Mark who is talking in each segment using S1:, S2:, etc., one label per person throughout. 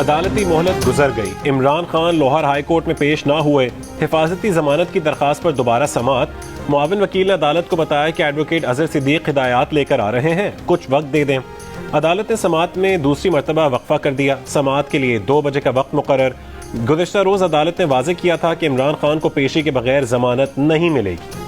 S1: अदालती मोहलत गुजर गई। इमरान खान लाहौर हाई कोर्ट में पेश ना हुए। हिफाजती जमानत की दरखास्त पर दोबारा समाअत। मुआविन वकील ने अदालत को बताया कि एडवोकेट अजहर सिद्दीक हिदायत लेकर आ रहे हैं, कुछ वक्त दे दें। अदालत ने समाअत में दूसरी मरतबा वक्फा कर दिया। समाअत के लिए 2 बजे का वक्त मुकर्रर। गुज़िश्ता रोज अदालत ने वाज़ेह किया था कि इमरान खान को पेशी के बगैर जमानत नहीं मिलेगी।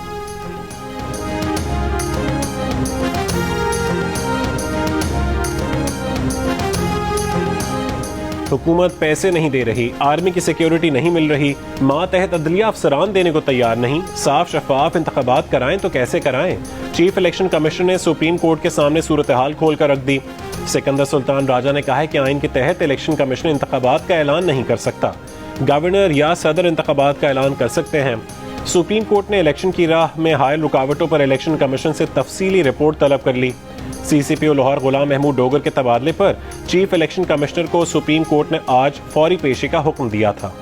S1: हुकूमत पैसे नहीं दे रही, आर्मी की सिक्योरिटी नहीं मिल रही, मातहत अदलिया अफसरान देने को तैयार नहीं, साफ शफाफ इंतखाबात कराएं तो कैसे कराएं। चीफ इलेक्शन कमिश्नर ने सुप्रीम कोर्ट के सामने सूरत हाल खोल कर रख दी। सिकंदर सुल्तान राजा ने कहा है कि आइन के तहत इलेक्शन कमिश्नर इंतखाबात का ऐलान नहीं कर सकता, गवर्नर या सदर इंतखाबात का ऐलान कर सकते हैं। सुप्रीम कोर्ट ने इलेक्शन की राह में हायल रुकावटों पर इलेक्शन कमीशन से तफसीली रिपोर्ट तलब कर ली। CCPO लाहौर गुलाम महमूद डोगर के तबादले पर चीफ इलेक्शन कमिश्नर को सुप्रीम कोर्ट ने आज फौरी पेशी का हुक्म दिया था।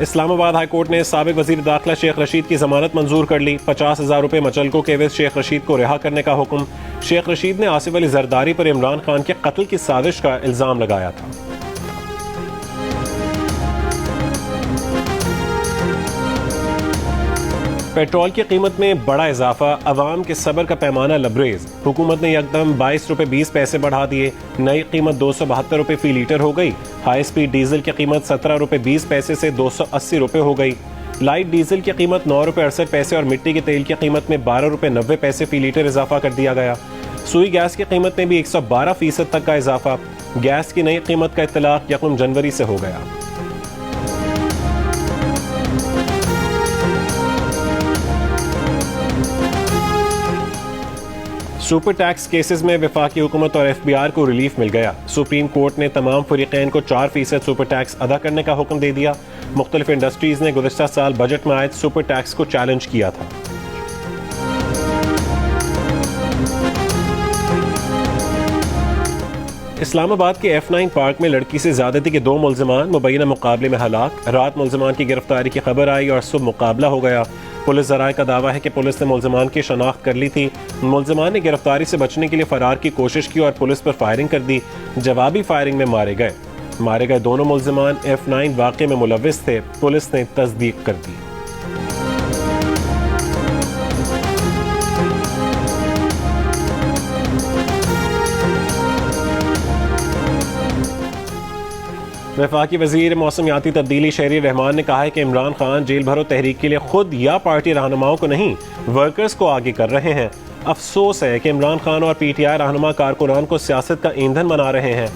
S1: इस्लामाबाद हाई कोर्ट ने साबिक वजीर दाखिला शेख रशीद की जमानत मंजूर कर ली। 50,000 रुपए मचलकों के एवज शेख रशीद को रिहा करने का हुक्म। शेख रशीद ने आसिफ अली जरदारी पर इमरान खान के कत्ल की साजिश का इल्जाम लगाया था। पेट्रोल की कीमत में बड़ा इजाफा, अवाम के सब्र का पैमाना लबरेज। हुकूमत ने यकदम 22 रुपए 20 पैसे बढ़ा दिए। नई कीमत 272 रुपए फी लीटर हो गई। हाई स्पीड डीजल की कीमत 17 रुपए 20 पैसे से 280 रुपए हो गई। लाइट डीजल की कीमत 9 रुपए 68 पैसे और मिट्टी के तेल की कीमत में 12 रुपए 90 पैसे फी लीटर इजाफा कर दिया गया। सुई गैस की कीमत में भी 112% तक का इजाफा। गैस की नई कीमत का इत्तलाक 1 जनवरी से हो गया। सुपर टैक्स केसेस में वफाकी हुकूमत और FBI को रिलीफ मिल गया। सुप्रीम कोर्ट ने तमाम फरीकैन को 4% सुपर टैक्स अदा करने का हुक्म दे दिया। मुख्तलिफ इंडस्ट्रीज ने गुज़िश्ता साल बजट में आए सुपर टैक्स को चैलेंज किया था। इस्लामाबाद के F9 पार्क में लड़की से ज्यादती के 2 मुल्ज़िमान मुबैना मुकाबले में हलाक। रात मुल्ज़िमान की गिरफ्तारी की खबर आई और सुबह मुकाबला हो गया। पुलिस ज़राए का दावा है कि पुलिस ने मुल्ज़िमान की शनाख्त कर ली थी। मुल्ज़िमान ने गिरफ्तारी से बचने के लिए फरार की कोशिश की और पुलिस पर फायरिंग कर दी। जवाबी फायरिंग में मारे गए दोनों मुल्ज़िमान F9 वाक़े में मुलव्विस थे। पुलिस ने तस्दीक कर दी। वफाकी वजीर मौसमियाती तब्दीली शहरी रहमान ने कहा है कि इमरान खान जेल भरो तहरीक के लिए खुद या पार्टी रहनुमाओं को नहीं, वर्कर्स को आगे कर रहे हैं। अफसोस है कि इमरान खान और PTI रहनुमा कारकुनान को सियासत का ईंधन बना रहे हैं।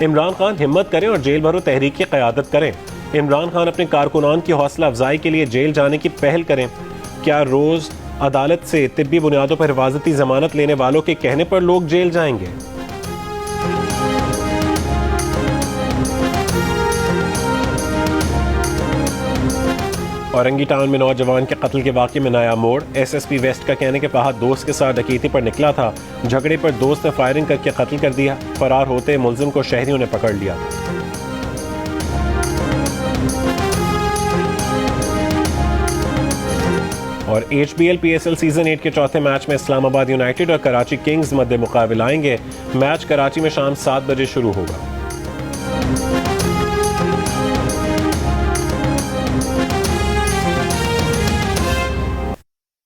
S1: इमरान खान हिम्मत करें और जेल भरो तहरीक की क़यादत करें। इमरान खान अपने कारकुनान की हौसला अफजाई के लिए जेल जाने की पहल करें। क्या रोज अदालत से तिब्बी बुनियादों पर हिफाजती जमानत लेने वालों के कहने पर लोग जेल जाएंगे? औरंगी टाउन में नौजवान के कत्ल के वाक़े में नया मोड़। SSP वेस्ट का कहने के फहद दोस्त के साथ डकैती पर निकला था। झगड़े पर दोस्त ने फायरिंग करके कत्ल कर दिया। फरार होते मुल्जिम को शहरियों ने पकड़ लिया। और HBL PSL सीजन 8 के चौथे मैच में इस्लामाबाद यूनाइटेड और कराची किंग्स मध्य मुकाबला आएंगे। मैच कराची में शाम 7 बजे शुरू होगा।